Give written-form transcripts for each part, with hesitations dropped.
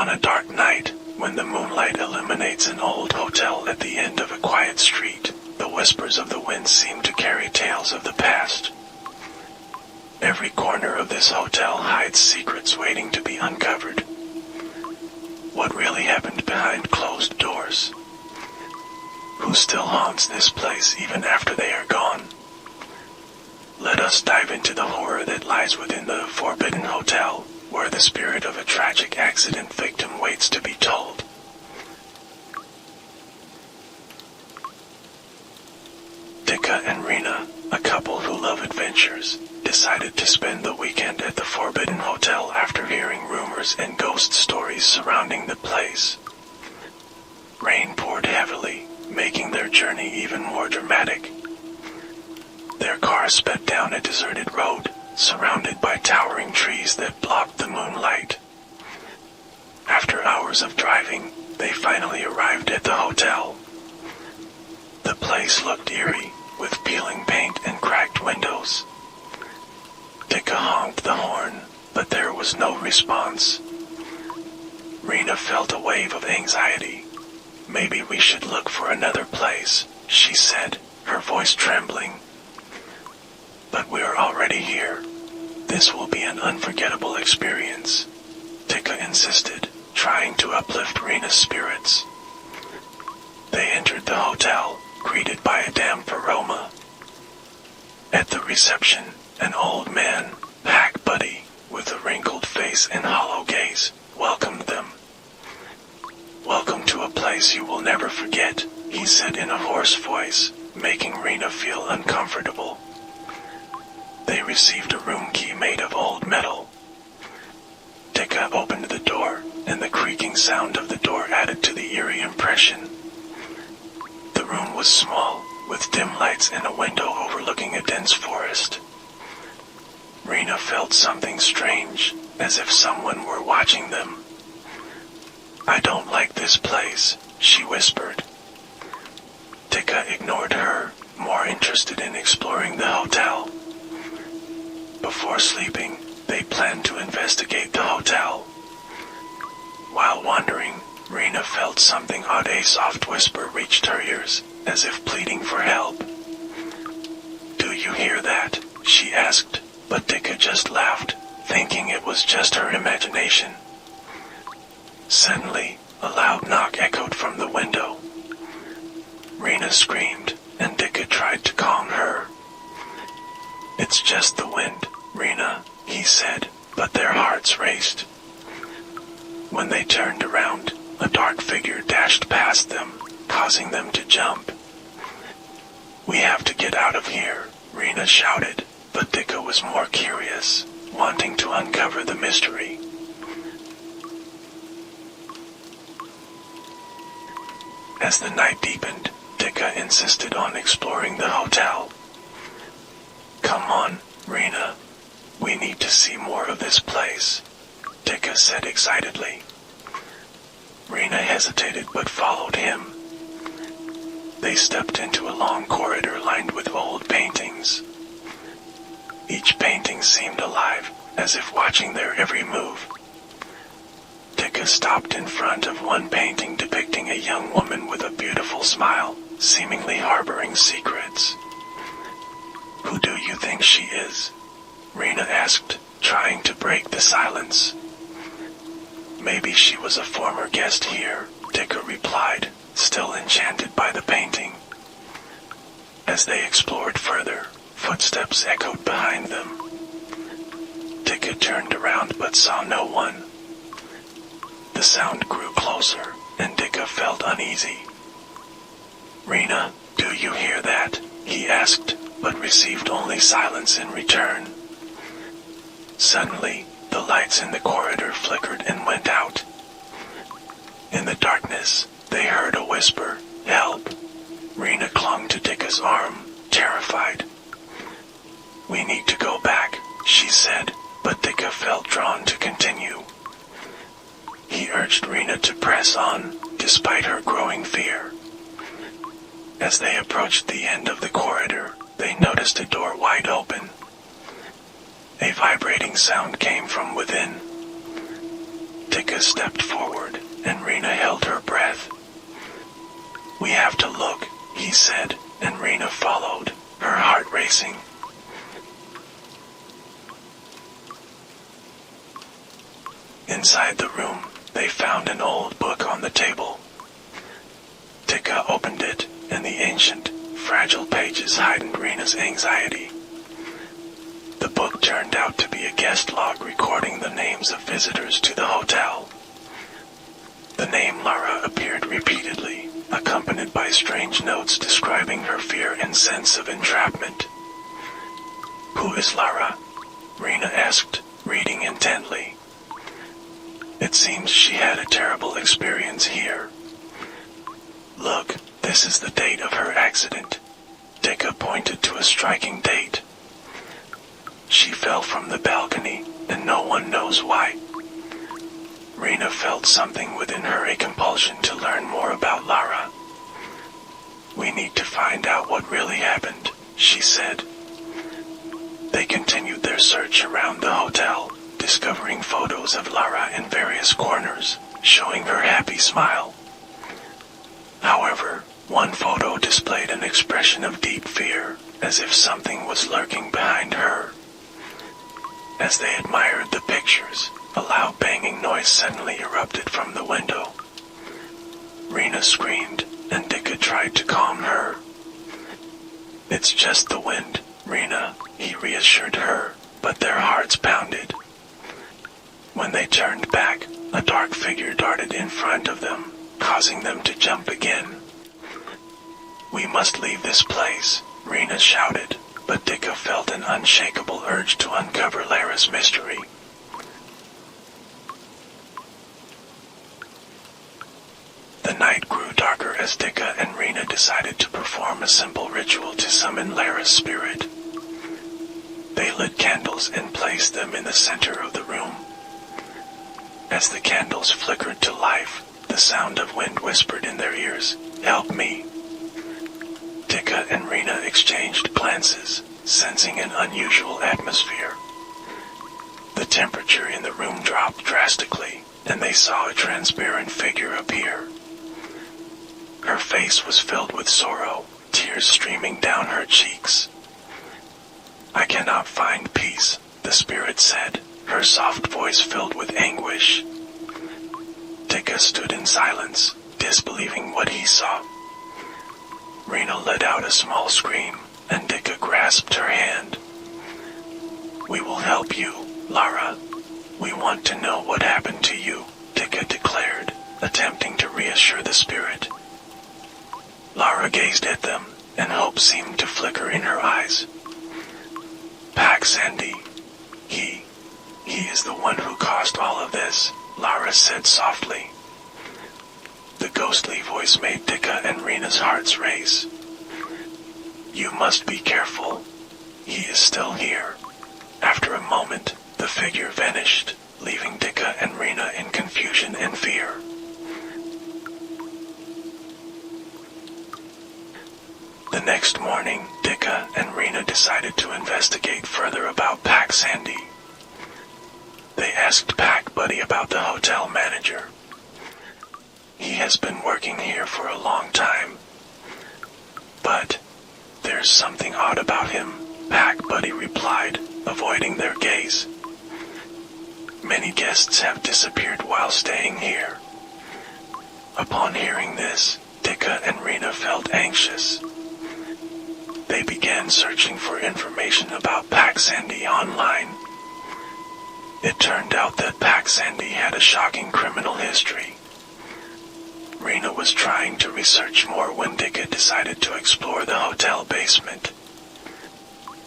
On a dark night, when the moonlight illuminates an old hotel at the end of a quiet street, the whispers of the wind seem to carry tales of the past. Every corner of this hotel hides secrets waiting to be uncovered. What really happened behind closed doors? Who still haunts this place even after they are gone? Let us dive into the horror that lies within the Forbidden Hotel, where the spirit of a tragic accident victim waits to be told. Dika and Rena, a couple who love adventures, decided to spend the weekend at the Forbidden Hotel after hearing rumors and ghost stories surrounding the place. Rain poured heavily, making their journey even more dramatic. Their car sped down a deserted road, surrounded by towering trees that blocked the moonlight. After hours of driving, they finally arrived at the hotel. The place looked eerie, with peeling paint and cracked windows. Dika honked the horn, but there was no response. Rena felt a wave of anxiety. "Maybe we should look for another place," she said, her voice trembling. "But we're already here. This will be an unforgettable experience," Dika insisted, trying to uplift Rena's spirits. They entered the hotel, greeted by a damp aroma. At the reception, an old man, pack buddy, with a wrinkled face and hollow gaze, welcomed them. "Welcome to a place you will never forget," he said in a hoarse voice, making Rena feel uncomfortable. They received a room key made of old metal. Dika opened the door, and the creaking sound of the door added to the eerie impression. The room was small, with dim lights and a window overlooking a dense forest. Rena felt something strange, as if someone were watching them. "I don't like this place," she whispered. Dika ignored her, more interested in exploring the hotel. Before sleeping, they planned to investigate the hotel. While wandering, Rena felt something odd. A soft whisper reached her ears, as if pleading for help. "Do you hear that?" she asked, but Dika just laughed, thinking it was just her imagination. Suddenly, a loud knock echoed from the window. Rena screamed, and Dika tried to calm her. "It's just the wind, Rena," he said, but their hearts raced. When they turned around, a dark figure dashed past them, causing them to jump. "We have to get out of here," Rena shouted, but Dika was more curious, wanting to uncover the mystery. As the night deepened, Dika insisted on exploring the hotel. "Come on, Rena. We need to see more of this place," Dika said excitedly. Rena hesitated but followed him. They stepped into a long corridor lined with old paintings. Each painting seemed alive, as if watching their every move. Dika stopped in front of one painting depicting a young woman with a beautiful smile, seemingly harboring secrets. "Who do you think she is?" Rena asked, trying to break the silence. "Maybe she was a former guest here," Dika replied, still enchanted by the painting. As they explored further, footsteps echoed behind them. Dika turned around but saw no one. The sound grew closer, and Dika felt uneasy. "Rena, do you hear that?" he asked, but received only silence in return. Suddenly, the lights in the corridor flickered and went out. In the darkness, they heard a whisper, "Help!" Rena clung to Dika's arm, terrified. "We need to go back," she said, but Dika felt drawn to continue. He urged Rena to press on, despite her growing fear. As they approached the end of the corridor, they noticed a door wide open. A vibrating sound came from within. Dika stepped forward, and Rena held her breath. "We have to look," he said, and Rena followed, her heart racing. Inside the room, they found an old book on the table. Dika opened it, and the ancient, fragile pages heightened Rena's anxiety. The book turned out to be a guest log recording the names of visitors to the hotel. The name Lara appeared repeatedly, accompanied by strange notes describing her fear and sense of entrapment. "Who is Lara?" Rena asked, reading intently. "It seems she had a terrible experience here. Look, this is the date of her accident." Dika pointed to a striking date. "She fell from the balcony, and no one knows why." Rena felt something within her, a compulsion to learn more about Lara. "We need to find out what really happened," she said. They continued their search around the hotel, discovering photos of Lara in various corners, showing her happy smile. However, one photo displayed an expression of deep fear, as if something was lurking behind her. As they admired the pictures, a loud banging noise suddenly erupted from the window. Rena screamed, and Dika tried to calm her. "It's just the wind, Rena," he reassured her, but their hearts pounded. When they turned back, a dark figure darted in front of them, causing them to jump again. "We must leave this place," Rena shouted, but Dika felt an unshakable urge to uncover Lara's mystery. The night grew darker as Dika and Rena decided to perform a simple ritual to summon Lara's spirit. They lit candles and placed them in the center of the room. As the candles flickered to life, the sound of wind whispered in their ears, "Help me." Dika and Rena exchanged glances, sensing an unusual atmosphere. The temperature in the room dropped drastically, and they saw a transparent figure appear. Her face was filled with sorrow, tears streaming down her cheeks. "I cannot find peace," the spirit said, her soft voice filled with anguish. Dika stood in silence, disbelieving what he saw. Rena let out a small scream, and Dika grasped her hand. "We will help you, Lara. We want to know what happened to you," Dika declared, attempting to reassure the spirit. Lara gazed at them, and hope seemed to flicker in her eyes. "Pack Sandy. He is the one who caused all of this," Lara said softly. The ghostly voice made Dika and Rena's hearts race. "You must be careful. He is still here." After a moment, the figure vanished, leaving Dika and Rena in confusion and fear. The next morning, Dika and Rena decided to investigate further about Pack Sandy. They asked Pack Buddy about the hotel manager. "He has been working here for a long time. But there's something odd about him," Pack Buddy replied, avoiding their gaze. "Many guests have disappeared while staying here." Upon hearing this, Dika and Rena felt anxious. They began searching for information about Pack Sandy online. It turned out that Pack Sandy had a shocking criminal history. Rena was trying to research more when Dika decided to explore the hotel basement.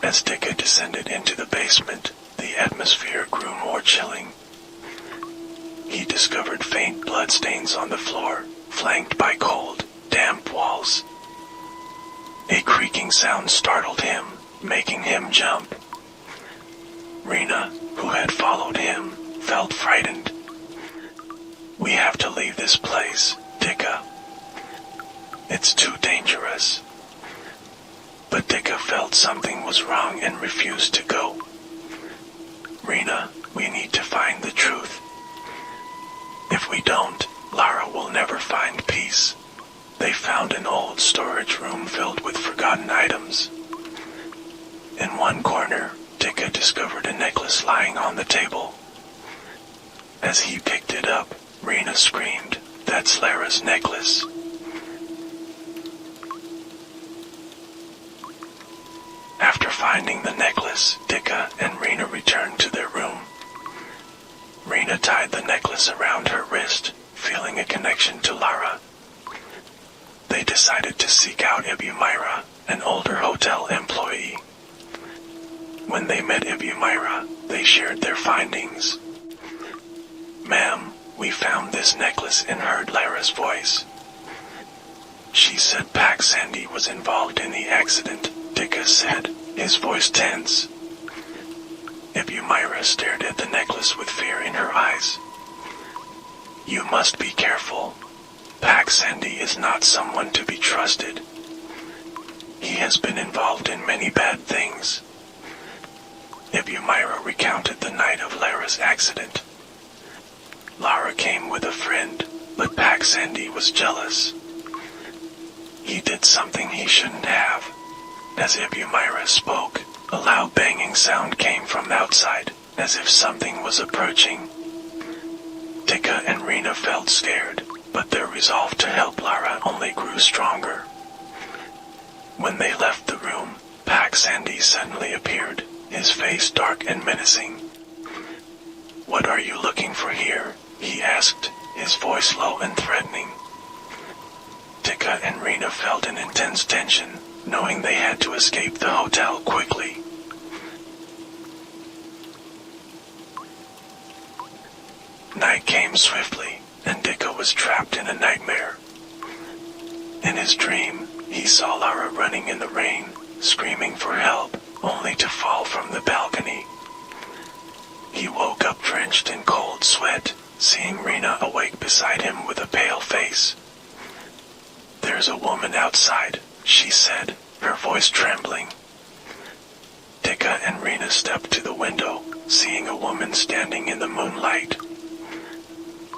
As Dika descended into the basement, the atmosphere grew more chilling. He discovered faint bloodstains on the floor, flanked by cold, damp walls. A creaking sound startled him, making him jump. Rena, who had followed him, felt frightened. "We have to leave this place, Dika. It's too dangerous." But Dika felt something was wrong and refused to go. "Rena, we need to find the truth." we don't, Lara will never find peace. They found an old storage room filled with forgotten items. In one corner, Dicka discovered a necklace lying on the table. As he picked it up, Rena screamed, "That's Lara's necklace." After finding the necklace, Dicka and Rena returned to their room. Rena tied the necklace around her wrist, feeling a connection to Lara. They decided to seek out Ibumira, an older hotel employee. When they met Ibumira, they shared their findings. "Ma'am, we found this necklace," and heard Lara's voice. "She said Pac Sandy was involved in the accident," Dicka said, his voice tense. Ibumira stared at the necklace with fear in her eyes. "You must be careful. Pac Sandy is not someone to be trusted. He has been involved in many bad things." Ibumira recounted the night of Lara's accident. Lara came with a friend, but Pac Sandy was jealous. He did something he shouldn't have. As Ibumira spoke, a loud banging sound came from outside, as if something was approaching. Dicka and Rena felt scared, but their resolve to help Lara only grew stronger. When they left the room, Pac Sandy suddenly appeared, his face dark and menacing. "What are you looking for here?" he asked, his voice low and threatening. Dicka and Rena felt an intense tension, knowing they had to escape the hotel quickly. Night came swiftly, and Dicka was trapped in a nightmare. In his dream, he saw Lara running in the rain, screaming for help, only to fall from the balcony. He woke up drenched in cold sweat, seeing Rena awake beside him with a pale face. "There's a woman outside," she said, her voice trembling. Dicka and Rena stepped to the window, seeing a woman standing in the moonlight.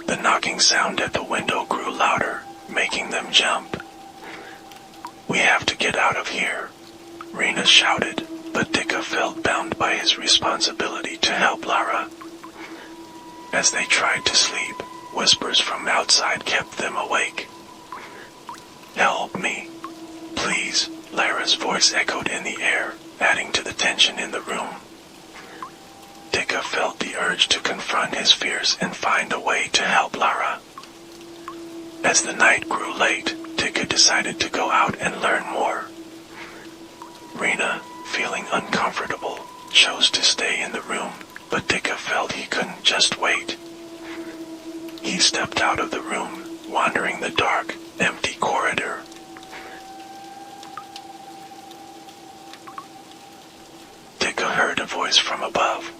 The knocking sound at the window grew louder, making them jump. "We have to get out of here," Rena shouted, but Dicka felt bound by his responsibility to help Lara. As they tried to sleep, whispers from outside kept them awake. "Help me, please," Lara's voice echoed in the air, adding to the tension in the room. Dicka felt the urge to confront his fears and find a way to help Lara. As the night grew late, Dicka decided to go out and learn more. Rena, feeling uncomfortable, chose to stay in the room, but Dicka felt he couldn't just wait. He stepped out of the room, wandering the dark, empty corridor. Dicka heard a voice from above.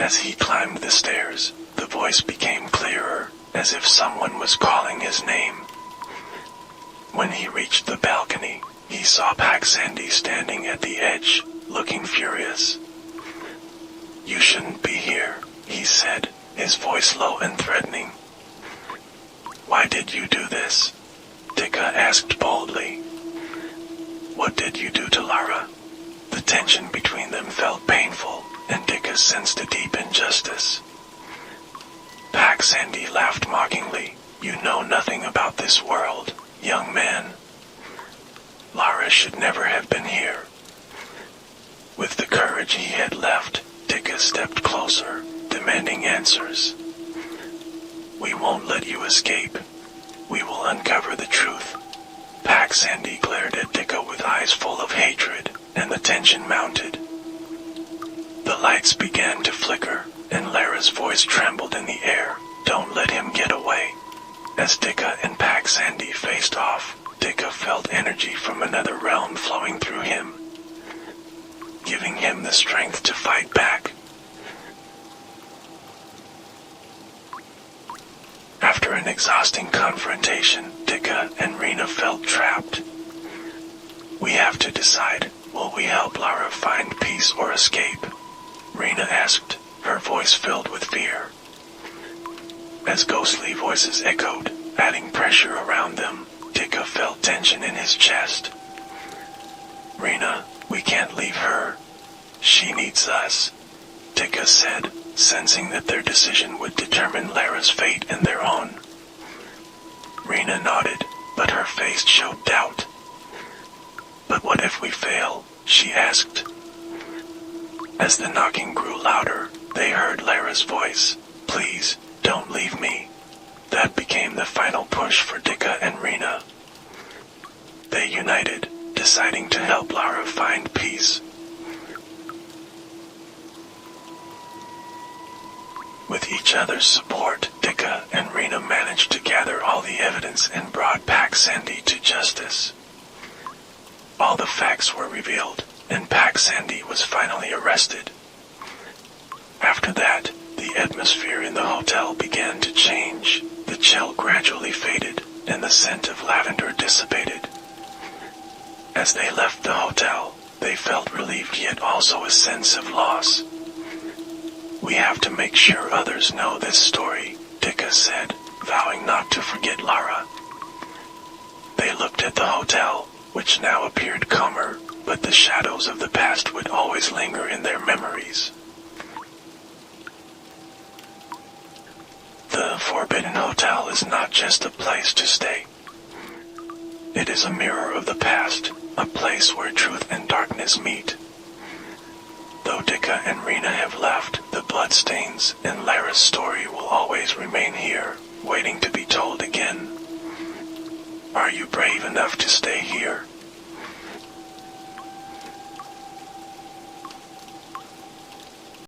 As he climbed the stairs, the voice became clearer, as if someone was calling his name. When he reached the balcony, he saw Pac Sandy standing at the edge, looking furious. "You shouldn't be here," he said, his voice low and threatening. "Why did you do this?" Dicka asked boldly. "What did you do to Lara?" The tension between them felt painful, and Dicka sensed a deep injustice. Pac Sandy laughed mockingly. "You know nothing about this world, young man. Lara should never have been here." With the courage he had left, Dicka stepped closer, demanding answers. "We won't let you escape. We will uncover the truth." Pac Sandy glared at Dicka with eyes full of hatred, and the tension mounted. The lights began to flicker, and Lara's voice trembled in the air. "Don't let him get away." As Dicka and Pac Sandy faced off, Dicka felt energy from another realm flowing through him, giving him the strength to fight back. After an exhausting confrontation, Dicka and Rena felt trapped. "We have to decide, will we help Lara find peace or escape?" Rena asked, her voice filled with fear. As ghostly voices echoed, adding pressure around them, Dika felt tension in his chest. Rena, we can't leave her. She needs us, Dika said, sensing that their decision would determine Lara's fate and their own. Rena nodded, but her face showed doubt. But what if we fail? She asked. As the knocking grew louder, they heard Lara's voice. Please, don't leave me. That became the final push for Dika and Rena. They united, deciding to help Lara find peace. With each other's support, Dika and Rena managed to gather all the evidence and brought Pac Sandy to justice. All the facts were revealed, and Pac Sandy was finally arrested. After that, the atmosphere in the hotel began to change. The chill gradually faded, and the scent of lavender dissipated. As they left the hotel, they felt relieved yet also a sense of loss. We have to make sure others know this story, Dika said, vowing not to forget Lara. They looked at the hotel, which now appeared calmer, but the shadows of the past would always linger in their memories. The Forbidden Hotel is not just a place to stay. It is a mirror of the past, a place where truth and darkness meet. Though Dika and Rena have left, the Bloodstains and Lara's story will always remain here, waiting to be told again. Are you brave enough to stay here?